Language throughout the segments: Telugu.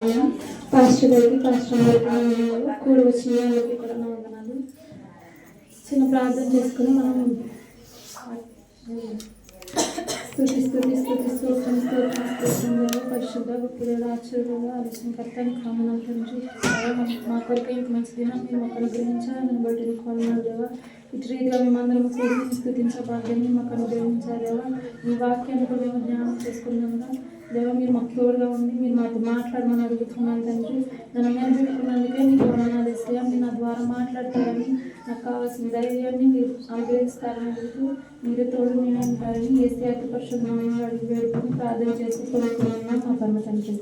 పాస్టర్ గారికి కూడి వచ్చిన వాళ్ళకి కూడా నా వందనాలు. చిన్న ప్రార్థన చేసుకుని మనం పరిశుద్ధ గుప్తుల ఆశ్చర్యంగా ఆలోచనకర్తని కామనాలు తండ్రి మా కొరకు ఇంత మంచి దినం మీరు మాకు అనుగ్రహించాలని బట్టి మీకు వందనాలు దేవా. ఇటు రీతిగా మేమందరం కూడి స్థుతించే భాగ్యాన్ని మాకు అనుగ్రహించాలి దేవా. మీ వాక్యాన్ని కూడా మేము జ్ఞానం చేసుకున్నాము దేవా. మీరు మాకు తోడుగా ఉండి మీరు మాతో మాట్లాడమని అడుగుతున్నాను తండ్రి. నన్ను నేను పెట్టుకున్నందుకే మీకు వందనాలు ఇస్తాయా. మీరు నా ద్వారా మాట్లాడతారని నాకు కావాల్సిన ధైర్యాన్ని మీరు అనుగ్రహిస్తారని అడుగుతూ మీరు తోడు నేను ఉంటారని ఏసీ అతి పరిశుద్ధమైన అడిగి వేడుకొని ప్రార్థన చేసి కోరుకున్నాను మా పరమ తండ్రి.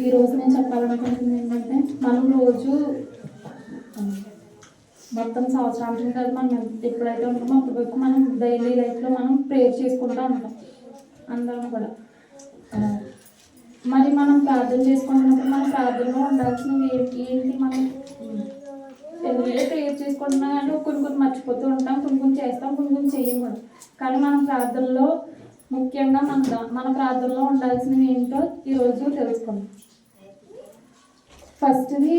ఈరోజు నేను చెప్పాలనుకుంటుంది ఏంటంటే మనం రోజు మొత్తం సంవత్సరాంతం కాదు మనం ఎప్పుడైతే ఉంటామో అప్పటి వరకు మనం డైలీ లైఫ్లో మనం ప్రేయర్ చేసుకుంటూ ఉంటాం అందరం కూడా. మరి మనం ప్రార్థన చేసుకుంటున్నప్పుడు మన ప్రార్థనలో ఉండాల్సినవి ఏంటి మనం ఎందుకంటే ప్రేయర్ చేసుకుంటున్నాం అంటే కొన్ని మర్చిపోతూ ఉంటాం, కొన్ని చేస్తాం, కొన్ని చెయ్యం కూడా. కానీ మనం ప్రార్థనలో ముఖ్యంగా మన ప్రార్థనలో ఉండాల్సినవి ఏంటో ఈరోజు తెలుసుకుందాం. ఫస్ట్ది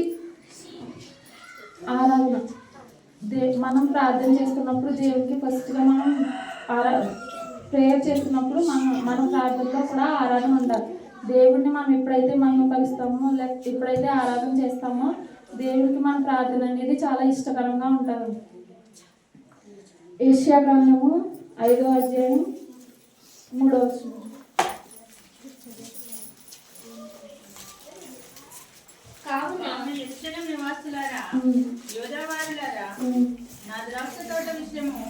ఆరాధన. మనం ప్రార్థన చేస్తున్నప్పుడు దేవునికి ఫస్ట్గా మనం ప్రేయర్ చేస్తున్నప్పుడు మన ప్రార్థనలో కూడా ఆరాధన ఉండాలి. దేవుడిని మనం ఎప్పుడైతే మహిమపరుస్తామో లేకపోతే ఎప్పుడైతే ఆరాధన చేస్తామో దేవుడికి మన ప్రార్థన అనేది చాలా ఇష్టకరంగా ఉంటుంది. యెషయా గ్రంథము 5వ అధ్యాయం 3వ వచనం. కావున యెరూషలేము నివాసులారా, యూదావారులారా, నా ద్రాక్ష తోట విషయము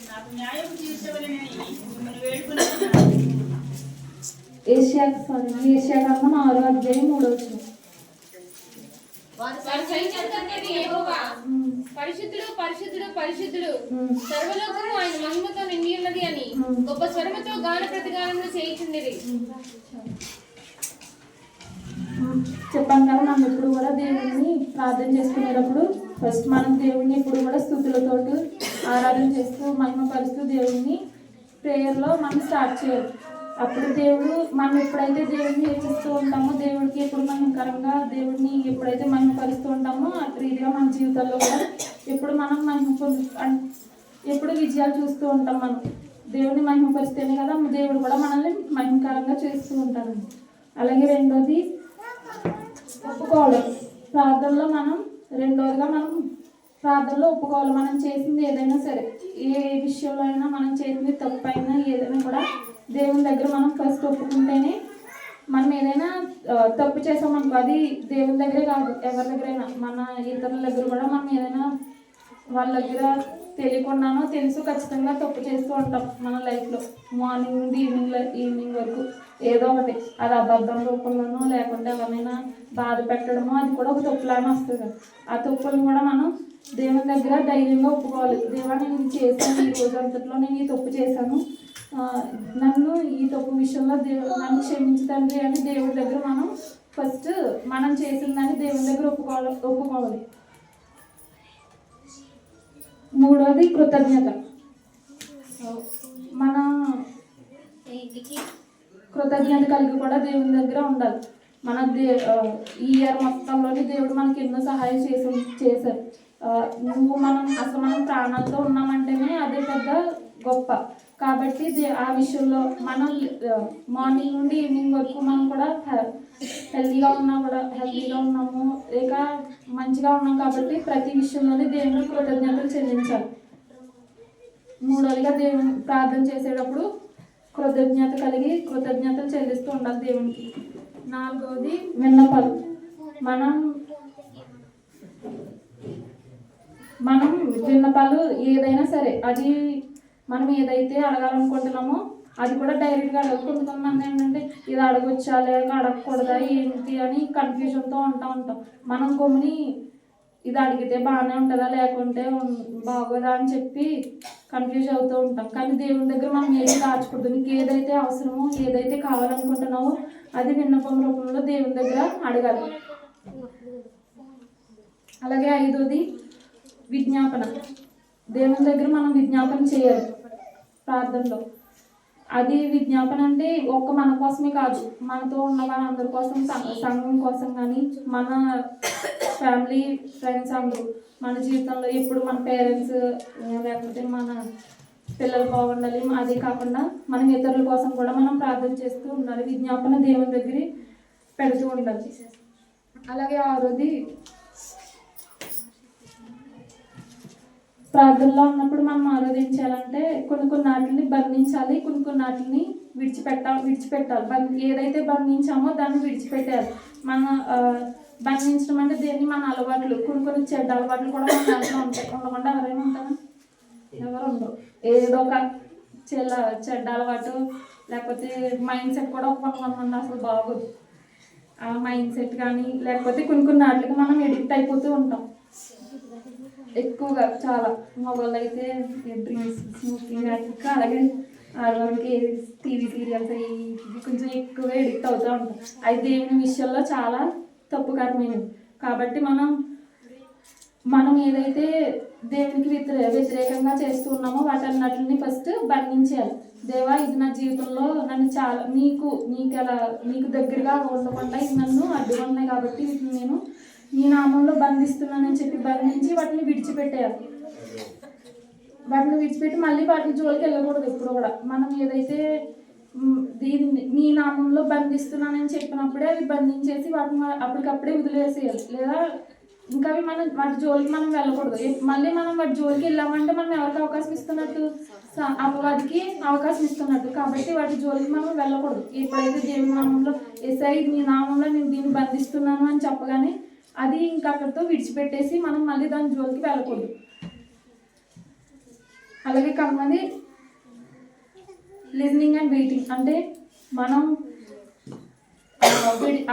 నాకు న్యాయం తీర్చవలెనని మిమ్మల్ని వేడుకొనుచున్నాను. యెషయా గ్రంథం 6వ అధ్యాయం 3వ వచనం. పరిశుద్ధుడు పరిశుద్ధుడు పరిశుద్ధుడు సర్వలోకము ఆయన మహిమతో నిండి ఉన్నది అని గొప్ప స్వరముతో గాన ప్రతిగానములు చేయుచుండిరి. చెప్పాను కదా, మనం ఎప్పుడు కూడా దేవుడిని ప్రార్థన చేసుకునేటప్పుడు ఫస్ట్ మనం దేవుడిని ఎప్పుడు కూడా స్తుతులతోటి ఆరాధన చేస్తూ మహిమపరుస్తూ దేవుడిని ప్రేయర్లో మనం స్టార్ట్ చేయాలి. అప్పుడు దేవుడు మనం ఎప్పుడైతే దేవుడిని హెచ్చిస్తూ ఉంటామో దేవుడికి ఎప్పుడు మహిమకరంగా దేవుడిని ఎప్పుడైతే మహిమపరుస్తూ ఉంటామో అటు రీతిగా మన జీవితంలో కూడా ఎప్పుడు మనం ఎప్పుడు విజయాలు చూస్తూ ఉంటాం. మనం దేవుడిని మహిమపరిస్తేనే కదా దేవుడు కూడా మనల్ని మహిమకరంగా చేస్తూ ఉంటాడు. అలాగే రెండోది ఒప్పుకోవాలి. ప్రార్థనలో రెండోదిగా మనం ప్రార్థనలో ఒప్పుకోవాలి. మనం చేసింది ఏదైనా సరే, ఏ విషయంలో అయినా మనం చేసింది తప్పు అయినా ఏదైనా కూడా దేవుని దగ్గర మనం ఫస్ట్ ఒప్పుకుంటేనే మనం ఏదైనా తప్పు చేసామనుకో అది దేవుని దగ్గరే కాదు ఎవరి దగ్గరైనా మన ఇతరుల దగ్గర కూడా మనం ఏదైనా వాళ్ళ దగ్గర తెలియకుండానో తెలుసు ఖచ్చితంగా తప్పు చేస్తూ ఉంటాం మన లైఫ్లో. మార్నింగ్ నుండి ఈవినింగ్ వరకు ఏదో ఒకటి, అది అబద్ధం రూపంలోనో లేకుంటే ఎవరైనా బాధ పెట్టడమో అది కూడా ఒక తప్పులానే వస్తుంది. ఆ తప్పులను కూడా మనం దేవుని దగ్గర ధైర్యంగా ఒప్పుకోవాలి. దేవా నేను ఇది చేశాను, ఈ రోజు అంతట్లో నేను ఈ తప్పు చేశాను, నన్ను ఈ తప్పు విషయంలో నన్ను క్షమించు తండ్రి అని దేవుడి దగ్గర మనం ఫస్ట్ మనం చేసిందని దేవుని దగ్గర ఒప్పుకోవాలి. మూడోది కృతజ్ఞత. మన కృతజ్ఞత కలిగి కూడా దేవుని దగ్గర ఉండాలి. మన ఈ ఇయర్ మొత్తంలోని దేవుడు మనకి ఎన్నో సహాయం చేశారు. మనం ప్రాణాలతో ఉన్నామంటేనే అదే పెద్ద గొప్ప. కాబట్టి ఆ విషయంలో మనం మార్నింగ్ నుండి ఈవినింగ్ వరకు మనం కూడా హెల్తీగా ఉన్నాము లేక మంచిగా ఉన్నాం. కాబట్టి ప్రతి విషయంలోనే దేవునికి కృతజ్ఞతలు చెల్లించాలి. మూడోదిగా దేవుని ప్రార్థన చేసేటప్పుడు కృతజ్ఞతలు చెల్లిస్తూ ఉండాలి దేవునికి. నాలుగవది విన్నపాలు. మనం విన్నపాలు ఏదైనా సరే అది మనం ఏదైతే అడగాలనుకుంటున్నామో అది కూడా డైరెక్ట్గా అడగకుండా కొంతమంది ఏంటంటే ఇది అడగొచ్చా లేక అడగకూడదా ఏంటి అని కన్ఫ్యూజన్తో ఉంటాం. మనం గమ్ముని ఇది అడిగితే బాగానే ఉంటుందా లేకుంటే బాగోదా అని చెప్పి కన్ఫ్యూజ్ అవుతూ ఉంటాం. కానీ దేవుని దగ్గర మనం ఏది దాచకూడదు. నీకు ఏదైతే అవసరమో ఏదైతే కావాలనుకుంటున్నావో అది విన్నపం రూపంలో దేవుని దగ్గర అడగాలి. అలాగే ఐదోది విజ్ఞాపన. దేవుని దగ్గర మనం విజ్ఞాపన చేయాలి ప్రార్థనలో. అది విజ్ఞాపన అంటే ఒక్క మన కోసమే కాదు, మనతో ఉన్న వాళ్ళందరి కోసం, సంఘం కోసం కానీ, మన ఫ్యామిలీ ఫ్రెండ్స్ అందరూ, మన జీవితంలో ఎప్పుడు మన పేరెంట్స్ లేకపోతే మన పిల్లలు బాగుండాలి. అదే కాకుండా మనం ఇతరుల కోసం కూడా మనం ప్రార్థన చేస్తూ ఉండాలి. విజ్ఞాపన దేవుని దగ్గర పెడుతూ ఉండాలి. అలాగే ఆరోది ప్రార్థనలో ఉన్నప్పుడు మనం ఆరాధించాలంటే కొన్ని వాటిని బంధించాలి, కొన్ని వాటిని విడిచిపెట్టాలి. ఏదైతే బంధించామో దాన్ని విడిచిపెట్టాలి. మన బంధించడం అంటే దేన్ని మన అలవాట్లు, కొన్ని చెడ్డ అలవాట్లు కూడా మన దాంట్లో ఉంటాయి. ఉండకుండా ఎవరైనా ఉంటారా? ఎవరు ఉండరు. ఏదో ఒక చెడ్డ అలవాటు లేకపోతే మైండ్ సెట్ కూడా కొంతమంది అసలు బాగోదు. ఆ మైండ్ సెట్ కానీ లేకపోతే కొన్ని వాటికి మనం ఎడిక్ట్ అయిపోతూ ఉంటాం ఎక్కువగా. చాలా మొబైల్ అయితే డ్రింక్స్, స్మోకింగ్, అలాగే ఆడవాళ్ళకి టీవీ సీరియల్స్ అవి కొంచెం ఎక్కువగా ఎడిక్ట్ అవుతూ ఉంటాం. అది దేవుని విషయంలో చాలా తప్పుకరమైనది. కాబట్టి మనం ఏదైతే దేవునికి వ్యతిరేకంగా చేస్తూ ఉన్నామో వాటన్నిటిని ఫస్ట్ బంధించాలి. దేవా, ఇది నా జీవితంలో నన్ను చాలా నీకు దగ్గరగా ఉండకుండా ఇది నన్ను అడ్డుగా ఉన్నాయి కాబట్టి వీటిని నేను నీ నామంలో బంధిస్తున్నానని చెప్పి బంధించి వాటిని విడిచిపెట్టేయాలి. వాటిని విడిచిపెట్టి మళ్ళీ వాటిని జోలికి వెళ్ళకూడదు ఎప్పుడు కూడా. మనం ఏదైతే దీన్ని నీ నామంలో బంధిస్తున్నానని చెప్పినప్పుడే అవి బంధించేసి వాటిని అప్పటికప్పుడే వదిలేసేయాలి. లేదా ఇంకా అవి వాటి జోలికి మనం వెళ్ళకూడదు. మళ్ళీ మనం వాటి జోలికి వెళ్ళామంటే మనం ఎవరికి అవకాశం ఇస్తున్నట్టు? అపవాదికి అవకాశం ఇస్తున్నట్టు. కాబట్టి వాటి జోలికి మనం వెళ్ళకూడదు. ఎప్పుడైతే దేవుని నామంలో ఎస్ఐ నీ నామంలో నేను దీన్ని బంధిస్తున్నాను అని చెప్పగానే అది ఇంకా అక్కడితో విడిచిపెట్టేసి మనం మళ్ళీ దాని జోలికి వెళ్ళకూడదు. అలాగే కొంతమంది లిజనింగ్ అండ్ వెయిటింగ్ అంటే మనం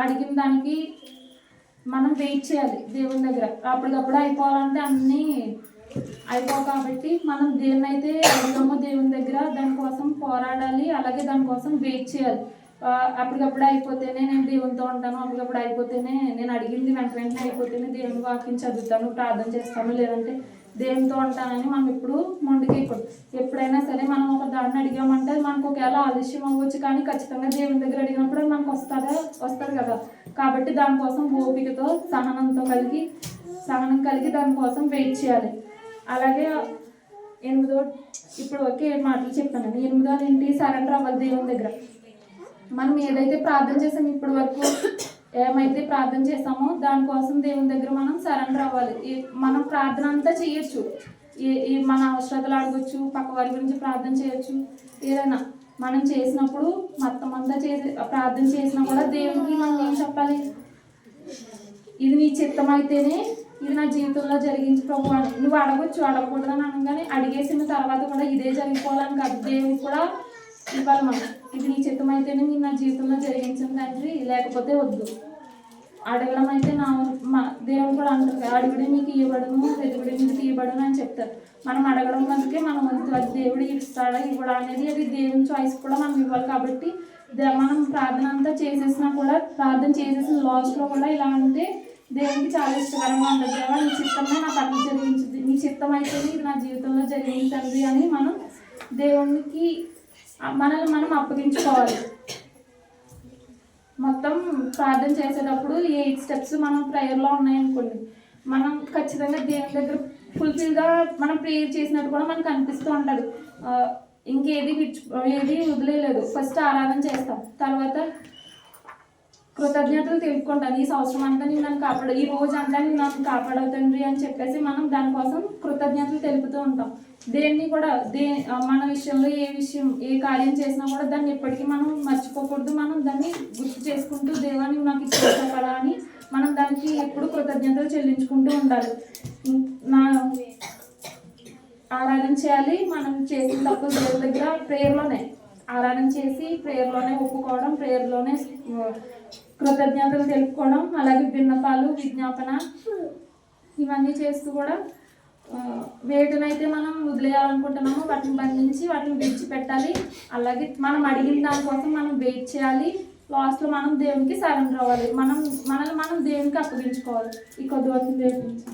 అడిగిన దానికి మనం వెయిట్ చేయాలి దేవుని దగ్గర. అప్పటికప్పుడు అయిపోవాలంటే అన్నీ అయిపోవు. కాబట్టి మనం దేన్నైతే అడిగామో దేవుని దగ్గర దానికోసం పోరాడాలి. అలాగే దానికోసం వెయిట్ చేయాలి. అప్పటికప్పుడు అయిపోతేనే నేను దేవునితో ఉంటాను, అప్పటికప్పుడు అయిపోతేనే నేను అడిగింది వెంటనే అయిపోతేనే దేవుని వాక్యం చదువుతాను, ప్రార్థన చేస్తాను, లేదంటే దేవునితో ఉంటానని మనం ఎప్పుడు మొండికేయకూడదు. ఎప్పుడైనా సరే మనం ఒక దాన్ని అడిగామంటే మనకు ఒకవేళ ఆలస్యం అవ్వచ్చు, కానీ ఖచ్చితంగా దేవుని దగ్గర అడిగినప్పుడు మనకు వస్తుంది కదా. కాబట్టి దానికోసం ఓపికతో సహనం కలిగి దానికోసం వెయిట్ చేయాలి. అలాగే 8వ ఇప్పుడు ఒకే మాటలు చెప్పాను. 8వ ఏంటి? సరెండర్ అవ్వాలి దేవుని దగ్గర. మనం ఏదైతే ప్రార్థన చేసామో ఇప్పటి వరకు ఏమైతే ప్రార్థన చేసామో దానికోసం దేవుని దగ్గర మనం సరెండర్ అవ్వాలి. మనం ప్రార్థన అంతా చేయొచ్చు, మన అవసరతలు అడగొచ్చు, పక్క వారి గురించి ప్రార్థన చేయొచ్చు. ఏదైనా మనం చేసినప్పుడు మొత్తం అంతా ప్రార్థన చేసినా కూడా దేవునికి మనం ఏం చెప్పాలి? ఇది నీ చిత్తం అయితేనే ఇది నా జీవితంలో జరిగించి ప్రభు అని నువ్వు అడగొచ్చు. అడగకూడదని అనగానే అడిగేసిన తర్వాత కూడా ఇదే జరిగిపోవాలని కాదు, దేవునికి కూడా ఇవ్వాలి. మనం ఇది నీ చిత్తం అయితేనే నేను నా జీవితంలో జరిగించిన తండ్రి, లేకపోతే వద్దు. అడగడం అయితే దేవుడు కూడా అంటారు, అడుగుడే మీకు ఇవ్వబడును, వెతుకుడే మీకు తీయబడును అని చెప్తారు. మనం అడగడం అందుకే మనం వంతు అది దేవుడు ఇస్తాడా ఇవ్వడా అనేది అది దేవుని చాయిస్ కూడా మనం ఇవ్వాలి. కాబట్టి మనం ప్రార్థన అంతా చేసేసినా కూడా ప్రార్థన చేసేసిన లాస్ట్లో కూడా ఇలా అంటే దేవునికి చాలా ఇష్టకరంగా ఉంటుంది. దేవా, నీ చిత్తమే నా పట్ల జరిగించింది, నీ చిత్తం అయితే ఇది నా జీవితంలో జరిగించండి అని మనం దేవునికి మనల్ని మనం అప్పగించుకోవాలి. మొత్తం ప్రార్థన చేసేటప్పుడు 8 స్టెప్స్ మనం ప్రేయర్లో ఉన్నాయనుకోండి, మనం ఖచ్చితంగా దేవుని దగ్గర ఫుల్ఫిల్గా మనం ప్రేయర్ చేసినట్టు కూడా మనకు అనిపిస్తూ ఉంటుంది. ఇంకేది వదిలేదు. ఫస్ట్ ఆరాధన చేస్తాం, తర్వాత కృతజ్ఞతలు తెలుపుకుంటాను. ఈ సంవత్సరం అంతా నేను నన్ను కాపాడు, ఈ రోజు అంతా నేను నన్ను కాపాడవుతండ్రి అని చెప్పేసి మనం దానికోసం కృతజ్ఞతలు తెలుపుతూ ఉంటాం. దేన్ని కూడా మన విషయంలో ఏ కార్యం చేసినా కూడా దాన్ని ఎప్పటికీ మనం మర్చిపోకూడదు. మనం దాన్ని గుర్తు చేసుకుంటూ దేవాన్ని నాకు ఇచ్చేసా కదా అని మనం దానికి ఎప్పుడు కృతజ్ఞతలు చెల్లించుకుంటూ ఉండాలి. ఆరాధన చేయాలి. మనం చేసిన తప్పులు దేవుని దగ్గర ప్రేయర్లోనే ఆరాధన చేసి ప్రేయర్లోనే ఒప్పుకోవడం, ప్రేయర్లోనే కృతజ్ఞతలు తెలుపుకోవడం, అలాగే విన్నపాలు, విజ్ఞాపన ఇవన్నీ చేస్తూ కూడా వేటినైతే మనం వదిలేయాలనుకుంటున్నామో వాటిని బంధించి వాటిని విడిచిపెట్టాలి. అలాగే మనం అడిగిన దానికోసం మనం వెయిట్ చేయాలి. లాస్ట్లో మనం దేవునికి సరెండర్ అవ్వాలి. మనల్ని మనం దేవునికి అప్పగించుకోవాలి. ఈ కొద్ది వరకు దేవునికి